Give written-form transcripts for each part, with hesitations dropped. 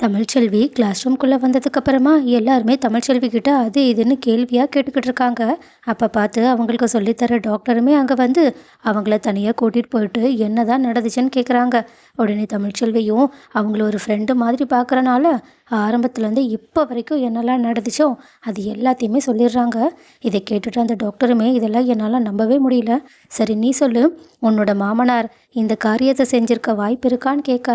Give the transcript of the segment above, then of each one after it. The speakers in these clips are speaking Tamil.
தமிழ்ச்செல்வி கிளாஸ் ரூம்குள்ளே வந்ததுக்கப்புறமா எல்லாருமே தமிழ்ச்செல்வி கிட்ட அது இதுன்னு கேள்வியாக கேட்டுக்கிட்டு இருக்காங்க. அப்போ பார்த்து அவங்களுக்கு சொல்லித்தர டாக்டருமே அங்கே வந்து அவங்கள தனியாக கூட்டிகிட்டு போயிட்டு என்னதான் நடந்துச்சுன்னு கேட்குறாங்க. உடனே தமிழ்ச்செல்வியும் அவங்கள ஒரு ஃப்ரெண்டு மாதிரி பார்க்குறனால ஆரம்பத்துலேருந்து இப்போ வரைக்கும் என்னெல்லாம் நடந்துச்சோ அது எல்லாத்தையுமே சொல்லிடுறாங்க. இதை கேட்டுட்டு அந்த டாக்டருமே இதெல்லாம் என்னால் நம்பவே முடியல. சரி நீ சொல்லு, உன்னோட மாமனார் இந்த காரியத்தை செஞ்சிருக்க வாய்ப்பு இருக்கான்னு கேட்க,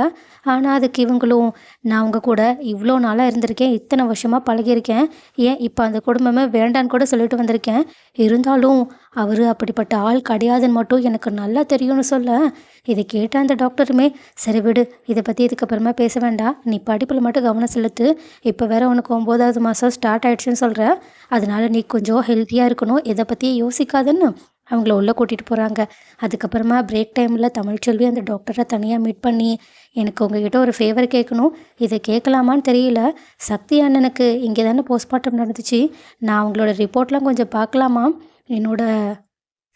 ஆனால் அதுக்கு இவங்களும் நான் அவங்க கூட இவ்வளோ நாளாக இருந்திருக்கேன், இத்தனை வருஷமாக பழகியிருக்கேன், ஏன் இப்போ அந்த குடும்பமே வேண்டான்னு கூட சொல்லிட்டு வந்திருக்கேன், இருந்தாலும் அவர் அப்படிப்பட்ட ஆள் கிடையாதுன்னு மட்டும் எனக்கு நல்லா தெரியும்னு சொல்ல. இதை கேட்ட அந்த டாக்டருமே சரி விடு, இதை பற்றி இதுக்கப்புறமா பேச வேண்டாம், நீ படிப்பில் மட்டும் கவனம் செலுத்து, இப்போ வேற உனக்கு 9வது மாதம் ஸ்டார்ட் ஆகிடுச்சுன்னு சொல்கிற, அதனால நீ கொஞ்சம் ஹெல்த்தியாக இருக்கணும், இதை பற்றியே யோசிக்காதுன்னு அவங்கள உள்ளே கூட்டிகிட்டு போகிறாங்க. அதுக்கப்புறமா பிரேக் டைமில் தமிழ்ச்செல்வி அந்த டாக்டரை தனியாக மீட் பண்ணி, எனக்கு உங்ககிட்ட ஒரு ஃபேவர் கேட்கணும், இதை கேட்கலாமான்னு தெரியல, சக்தி அண்ணனுக்கு இங்கே தானே போஸ்ட்மார்ட்டம் நடந்துச்சு, நான் அவங்களோட ரிப்போர்ட்லாம் கொஞ்சம் பார்க்கலாமா, என்னோட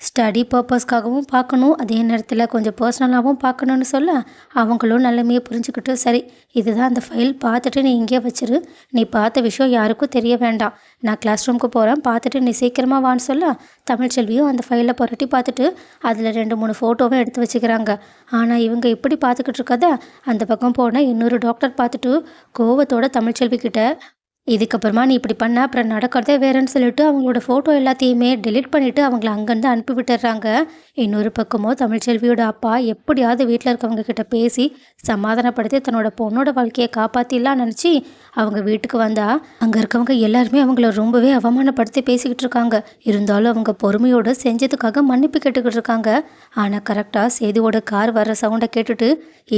ஸ்டடி பர்பஸ்க்காகவும் பார்க்கணும், அதே நேரத்தில் கொஞ்சம் பர்சனலாகவும் பார்க்கணுன்னு சொல்ல, அவங்களும் நிலைமையை புரிஞ்சுக்கிட்டு சரி இதுதான் அந்த ஃபைல், பார்த்துட்டு நீ இங்கே வச்சிரு, நீ பார்த்த விஷயம் யாருக்கும் தெரிய வேண்டாம், நான் கிளாஸ் ரூமுக்கு போகிறேன், பார்த்துட்டு நீ சீக்கிரமாக வான்னு சொல்ல, தமிழ்ச்செல்வியும் அந்த ஃபைலை புரட்டி பார்த்துட்டு அதில் 2-3 ஃபோட்டோவும் எடுத்து வச்சுக்கிறாங்க. ஆனால் இவங்க இப்படி பார்த்துக்கிட்டு இருக்கத அந்த பக்கம் போன இன்னொரு டாக்டர் பார்த்துட்டு கோவத்தோட தமிழ்ச்செல்வி கிட்ட, இதுக்கப்புறமா நீ இப்படி பண்ண அப்புறம் நடக்கிறதே வேறேன்னு சொல்லிட்டு அவங்களோட ஃபோட்டோ எல்லாத்தையுமே டெலீட் பண்ணிவிட்டு அவங்கள அங்கேருந்து அனுப்பி விட்டுடுறாங்க. இன்னொரு பக்கமோ தமிழ்ச்செல்வியோட அப்பா எப்படியாவது வீட்டில் இருக்கவங்க கிட்ட பேசி சமாதானப்படுத்தி தன்னோட பொண்ணோட வாழ்க்கையை காப்பாற்றிடலாம் நினச்சி அவங்க வீட்டுக்கு வந்தால் அங்கே இருக்கவங்க எல்லாருமே அவங்கள ரொம்பவே அவமானப்படுத்தி பேசிக்கிட்டு இருக்காங்க. இருந்தாலும் அவங்க பொறுமையோடு செஞ்சதுக்காக மன்னிப்பு கேட்டுக்கிட்டு இருக்காங்க. ஆனால் கரெக்டாக சேதுவோட கார் வர்ற சவுண்டை கேட்டுட்டு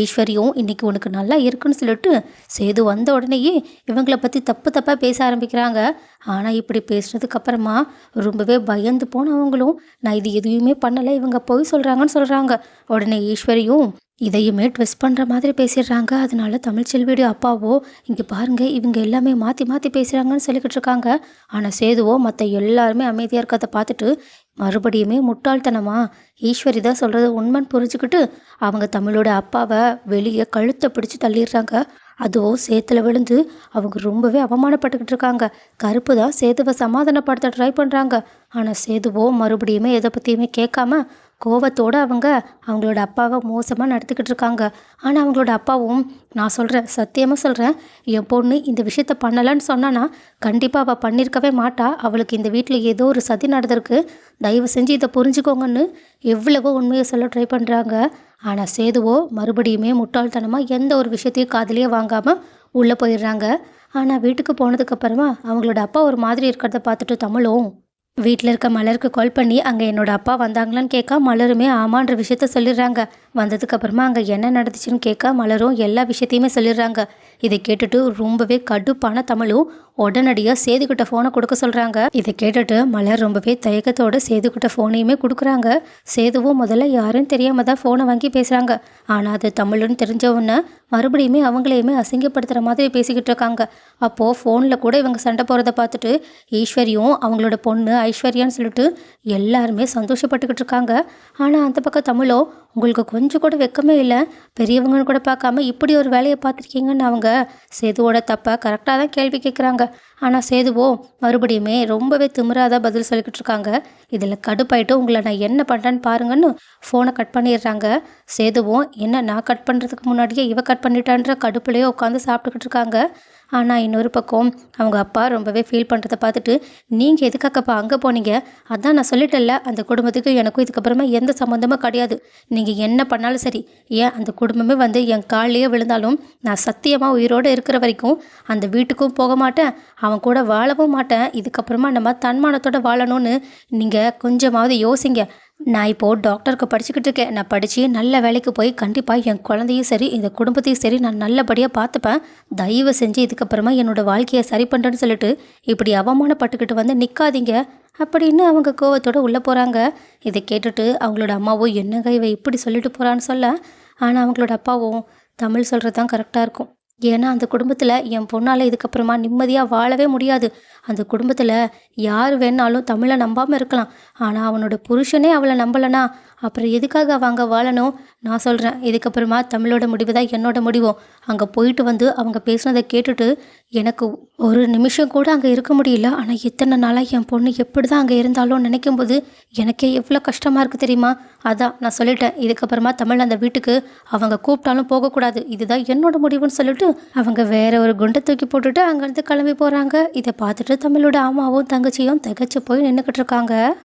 ஈஸ்வரியும் இன்னைக்கு உனக்கு நல்லா இருக்குன்னு சொல்லிட்டு சேது வந்த உடனேயே இவங்கள பற்றி தப்பு தப்பாக பேச ஆரம்பிக்கிறாங்க. ஆனால் இப்படி பேசுனதுக்கப்புறமா ரொம்பவே பயந்து போனவங்களும் நான் இது எதுவுமே பண்ணலை, இவங்க பொய் சொல்கிறாங்கன்னு சொல்கிறாங்க. உடனே ஈஸ்வரியும் இதையுமே ட்விஸ்ட் பண்ணுற மாதிரி பேசிடுறாங்க. அதனால தமிழ்ச்செல்வியோட அப்பாவோ இங்கே பாருங்கள் இவங்க எல்லாமே மாற்றி மாற்றி பேசுகிறாங்கன்னு சொல்லிக்கிட்டு இருக்காங்க. ஆனால் சேதுவோ மற்ற எல்லாருமே அமைதியாக இருக்கிறத பார்த்துட்டு மறுபடியுமே முட்டாள்தனமா ஈஸ்வரி தான் சொல்கிறது உண்மைன்னு புரிஞ்சுக்கிட்டு அவங்க தமிழோட அப்பாவை வெளியே கழுத்தை பிடிச்சி தள்ளிடுறாங்க. அதுவும் சேத்துல விழுந்து அவங்க ரொம்பவே அவமானப்பட்டுக்கிட்டு இருக்காங்க. கருப்பு தான் சேதுவை சமாதானப்படுத்த ட்ரை பண்ணுறாங்க. ஆனால் சேதுவோ மறுபடியுமே எதை பற்றியுமே கேட்காம கோவத்தோடு அவங்களோட அப்பாவை மோசமாக நடத்திக்கிட்டு இருக்காங்க. ஆனால் அவங்களோட அப்பாவும் நான் சொல்கிறேன், சத்தியமாக சொல்கிறேன், என் பொண்ணு இந்த விஷயத்த பண்ணலைன்னு சொன்னான்னா கண்டிப்பாக அவள் பண்ணியிருக்கவே மாட்டா, அவளுக்கு இந்த வீட்டில் ஏதோ ஒரு சதி நடந்திருக்கு, தயவு செஞ்சு இதை புரிஞ்சுக்கோங்கன்னு எவ்வளவோ உண்மையை சொல்ல ட்ரை பண்ணுறாங்க. ஆனால் சேதுவோ மறுபடியுமே முட்டாள்தனமாக எந்த ஒரு விஷயத்தையும் காதுலேயே வாங்காமல் உள்ளே போயிடுறாங்க. ஆனால் வீட்டுக்கு போனதுக்கப்புறமா அவங்களோட அப்பா ஒரு மாதிரி இருக்கிறத பார்த்துட்டு தமிழும் வீட்டில் இருக்க மலருக்கு கால் பண்ணி அங்கே என்னோட அப்பா வந்தாங்களான்னு கேட்க, மலருமே ஆமான்ற விஷயத்த சொல்லிடுறாங்க. வந்ததுக்கப்புறமா அங்கே என்ன நடந்துச்சுன்னு கேட்க மலரும் எல்லா விஷயத்தையுமே சொல்லிடுறாங்க. இதை கேட்டுட்டு ரொம்பவே கடுப்பான தமிழும் உடனடியாக சேதுக்கிட்ட ஃபோனை கொடுக்க சொல்கிறாங்க. இதை கேட்டுட்டு மலர் ரொம்பவே தயக்கத்தோடு சேதுக்கிட்ட ஃபோனையுமே கொடுக்குறாங்க. சேதுவும் முதல்ல யாருன்னு தெரியாமல் தான் ஃபோனை வாங்கி பேசுகிறாங்க. ஆனால் அது தமிழுன்னு தெரிஞ்சவொன்னே மறுபடியுமே அவங்களையுமே அசிங்கப்படுத்துகிற மாதிரி பேசிக்கிட்டு இருக்காங்க. அப்போது ஃபோனில் கூட இவங்க சண்டை போகிறத பார்த்துட்டு ஈஸ்வரியும் அவங்களோட பொண்ணு ஐஸ்வர்யான்னு சொல்லிட்டு எல்லாருமே சந்தோஷப்பட்டுக்கிட்டு இருக்காங்க. ஆனால் அந்த பக்கம் தமிழோ உங்களுக்கு கொஞ்சம் கூட வெக்கமே இல்லை, பெரியவங்கன்னு கூட பார்க்காம இப்படி ஒரு வேலையை பார்த்துருக்கீங்கன்னு அவங்க சேதுவோட தப்பை கரெக்டாக தான் கேள்வி கேட்குறாங்க. ஆனால் சேதுவோ மறுபடியுமே ரொம்பவே திமிராதான் பதில் சொல்லிக்கிட்டு இருக்காங்க. இதில் கடுப்பாயிட்டு உங்களை நான் என்ன பண்ணுறேன்னு பாருங்கன்னு ஃபோனை கட் பண்ணிடுறாங்க. சேதுவும் என்ன நான் கட் பண்ணுறதுக்கு முன்னாடியே இவ கட் பண்ணிட்டான்ற கடுப்புலேயே உட்காந்து சாப்பிட்டுக்கிட்டு இருக்காங்க. ஆனால் இன்னொரு பக்கம் அவங்க அப்பா ரொம்பவே ஃபீல் பண்ணுறதை பார்த்துட்டு நீங்கள் எதுக்காகப்பா அங்கே போனீங்க, அதான் நான் சொல்லிட்டேன்ல அந்த குடும்பத்துக்கு எனக்கும் இதுக்கப்புறமா எந்த சம்மந்தமும் கிடையாது, நீங்கள் என்ன பண்ணாலும் சரி, ஏன் அந்த குடும்பமே வந்து என் காலிலேயே விழுந்தாலும் நான் சத்தியமாக உயிரோடு இருக்கிற வரைக்கும் அந்த வீட்டுக்கும் போக மாட்டேன், அவன் கூட வாழவும் மாட்டேன், இதுக்கப்புறமா நம்ம தன்மானத்தோடு வாழணும்னு நீங்கள் கொஞ்சமாவது யோசிங்க. நான் இப்போது டாக்டருக்கு படிச்சுக்கிட்டு இருக்கேன், நான் படித்து நல்ல வேலைக்கு போய் கண்டிப்பாக என் குழந்தையும் சரி இந்த குடும்பத்தையும் சரி நான் நல்லபடியாக பார்த்துப்பேன், தயவு செஞ்சு இதுக்கப்புறமா என்னோடய வாழ்க்கையை சரி பண்ணுறேன்னு சொல்லிட்டு இப்படி அவமானப்பட்டுக்கிட்டு வந்து நிற்காதீங்க அப்படின்னு அவங்க கோவத்தோடு உள்ளே போகிறாங்க. இதை கேட்டுட்டு அவங்களோட அம்மாவும் என்னங்க இவ இப்படி சொல்லிட்டு போகிறான்னு சொல்ல, ஆனால் அவங்களோட அப்பாவும் தமிழ் சொல்கிறது தான் கரெக்டாக இருக்கும், ஏன்னா அந்த குடும்பத்தில் என் பொண்ணால் இதுக்கப்புறமா நிம்மதியாக வாழவே முடியாது. அந்த குடும்பத்தில் யார் வேணாலும் தமிழை நம்பாமல் இருக்கலாம். ஆனால் அவனோட புருஷனே அவளை நம்பலைனா அப்புறம் எதுக்காக அவ அங்கே வாழணும்? நான் சொல்கிறேன், இதுக்கப்புறமா தமிழோட முடிவு தான் என்னோட முடிவும். அங்கே போயிட்டு வந்து அவங்க பேசுனதை கேட்டுட்டு எனக்கு ஒரு நிமிஷம் கூட அங்கே இருக்க முடியல. ஆனால் இத்தனை நாளாக என் பொண்ணு எப்படி தான் அங்கே இருந்தாலும் நினைக்கும்போது எனக்கே எவ்வளோ கஷ்டமாக இருக்குது தெரியுமா? அதான் நான் சொல்லிட்டேன், இதுக்கப்புறமா தமிழ் அந்த வீட்டுக்கு அவங்க கூப்பிட்டாலும் போகக்கூடாது. இதுதான் என்னோட முடிவுன்னு சொல்லிட்டு அவங்க வேற ஒரு குண்டை தூக்கி போட்டுட்டு அங்கேருந்து கிளம்பி போகிறாங்க. இதை பார்த்துட்டு தமிழோட அம்மாவும் தங்கச்சியும் திகைச்சு போய் நின்றுக்கிட்டு இருக்காங்க.